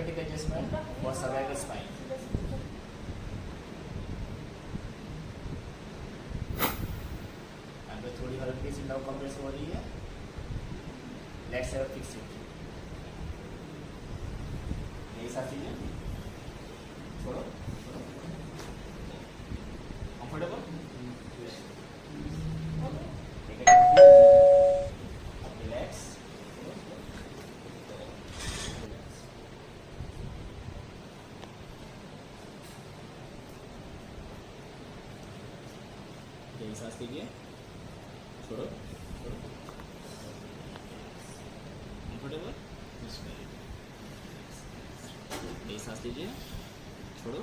Systematic adjustment for cervical spine. अगर थोड़ी हल्की सी नर्व कंप्रेस हो रही है, लेट्स हैव फिक्स इट। यही सारी चीजें छोड़ो, कंफर्टेबल, रिलैक्स, यही सांस लीजिए, छोड़ो, कंफर्टेबल, यही सांस लीजिए, छोड़ो।